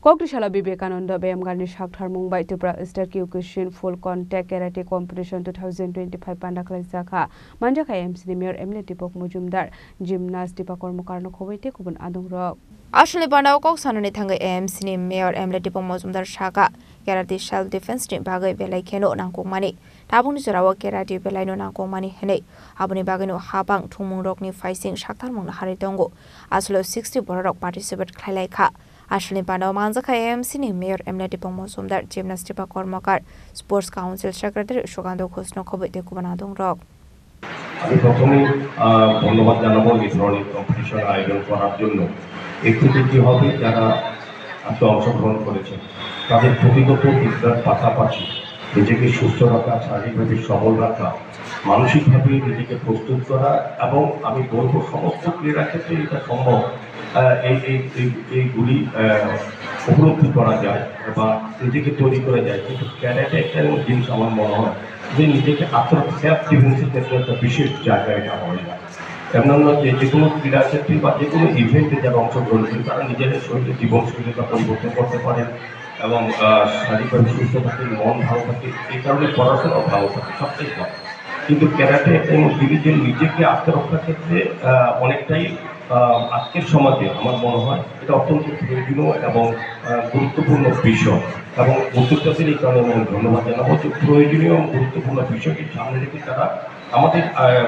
Kokrishala Vivekananda Bayamgarni Shakhtar Mumbai Tripura Star Kyokushin Full Contact Karate Competition 2025 Pandaklai Zakha Manjaka MC Mayor Emily Tipok Mujumdar Gymnast Tipakor Mukarno Kowete Kubun Adungrok Ashley Bandao Kok Sanani Thanga MC ni Mayor Emily Tipok Mujumdar Shaka Karate Self Defense ni Bagai Belai Keno Nangkong Mani Tabung Jarawa Karate Belai no Nangkong Mani Hene Abuni Bagano Habang Tumung Rok ni Fighting Shakhtar Mung Haritongo Aslo 60 Borok participate Khalai Kha Ashley Bandao Manjaka MC ni Mayor Emily Tipok Mujumdar Gymnast Tipakor Mukar Sports Council Secretary Shogando Khosno Kobete Kuban Adungrok আমি প্রথমেই ধন্যবাদ জানাবো এই ধরনের competition আয়োজন করার জন্য। এর থেকে কি হবে, যারা আজকে অংশগ্রহণ করেছে তাদের প্রতিগত বিদ্যার পাশাপাশি নিজেকে সুস্থ রাখা, শারীরিকভাবে সবল রাখা, মানসিকভাবে নিজেকে প্রস্তুত করা এবং আমি বলবো সমস্ত ক্রীড়া ক্ষেত্রে এটা সম্ভব এইগুলি উপলব্ধি করা যায় বা নিজেকে তৈরি করা যায়। কিন্তু ক্যারাটে একটা জিনিস আমার মনে হয় যে নিজেকে সেলফ ডিফেন্সের ক্ষেত্রে একটা বিশেষ জায়গা এটা হয় না। এমন নয় যে কোনো ক্রীড়া ক্ষেত্রে বা যে কোনো ইভেন্টে যারা অংশগ্রহণ করে তারা নিজেদের শরীরের জীবনশৈলীটা পরিবর্তন করতে পারেন এবং শারীরিকভাবে সুস্থ থাকে, মন ভালো থাকে, এই কারণে পড়াশোনাও ভালো থাকে, সবটাই ভালো। কিন্তু ক্যারাটে একটা ডিভিশন নিজেকে আত্মরক্ষার ক্ষেত্রে অনেকটাই আজকের সমাজে আমার মনে হয় এটা অত্যন্ত প্রয়োজনীয় এবং গুরুত্বপূর্ণ বিষয় এবং উদ্যোক্তাদের এই কারণে আমি ধন্যবাদ জানাবো যে প্রয়োজনীয় এবং গুরুত্বপূর্ণ বিষয়কে সামনে রেখে তারা আমাদের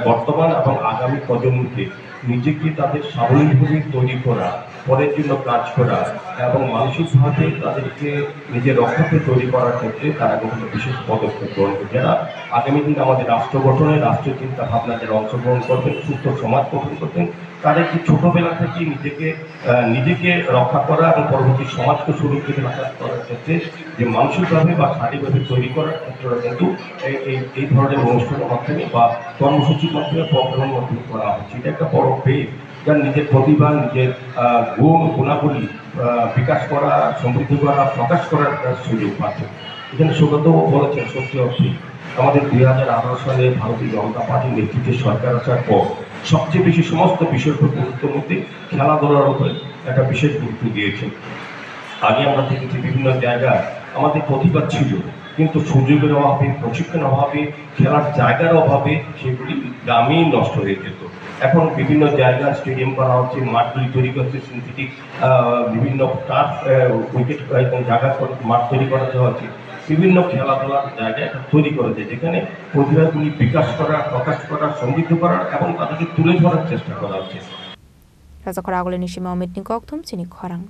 বর্তমান এবং আগামী প্রজন্মকে নিজেকে তাদের স্বাবলম্বী তৈরি করা, পরের জন্য কাজ করা এবং মানসিকভাবে তাদেরকে নিজের রক্ষাকে তৈরি করার ক্ষেত্রে তারা কিন্তু বিশেষ পদক্ষেপ গ্রহণ করে। যারা আগামী দিন আমাদের রাষ্ট্র গঠনে রাষ্ট্রীয় চিন্তা ভাবনা যারা অংশগ্রহণ করবেন, সুস্থ সমাজ গঠন করবেন, তাদেরকে ছোটবেলা থেকে নিজেকে রক্ষা করা এবং পরবর্তী সমাজকে সুরক্ষিত রাখা করার ক্ষেত্রে যে মানসিকভাবে বা শারীরিকভাবে তৈরি করার ক্ষেত্রে কিন্তু এই ধরনের অনুষ্ঠানের মাধ্যমে বা কর্মসূচির মাধ্যমে প্রোগ্রামের মাধ্যমে করা হচ্ছে। এটা একটা বড় পেজ যার নিজের প্রতিভা, নিজের গুণাবলী বিকাশ করা, সমৃদ্ধি করা, প্রকাশ করার সুযোগ পাচ্ছে। এখানে সুগত বলেছেন সত্যি অর্থে আমাদের 2018 সালে ভারতীয় জনতা পার্টির নেতৃত্বে সরকার আসার পর সবচেয়ে বেশি সমস্ত বিষয়ের গুরুত্বের মধ্যে খেলাধুলার উপরে একটা বিশেষ গুরুত্ব দিয়েছেন। আগে আমরা দেখেছি বিভিন্ন জায়গায় আমাদের প্রতিভা ছিল কিন্তু সুযোগের অভাবে, প্রশিক্ষণের অভাবে, খেলার জায়গার অভাবে সেগুলি গ্রামেই নষ্ট হয়ে যেত। এখন বিভিন্ন জায়গায় স্টেডিয়াম করা হচ্ছে, মাঠগুলি তৈরি করছে, সিনথেটিক বিভিন্ন টার্ফ উইকেট জায়গা মাঠ তৈরি করাতে হচ্ছে, বিভিন্ন খেলাধুলার জায়গায় তৈরি করেছে যেখানে প্রতিভাগুলি বিকাশ করা, প্রকাশ করা, সমৃদ্ধ করার এবং তাদেরকে তুলে ধরার চেষ্টা করা হচ্ছে। রাজা খরা আগলে নিশিমা অমিত নিকক থুম চিনি খরাং।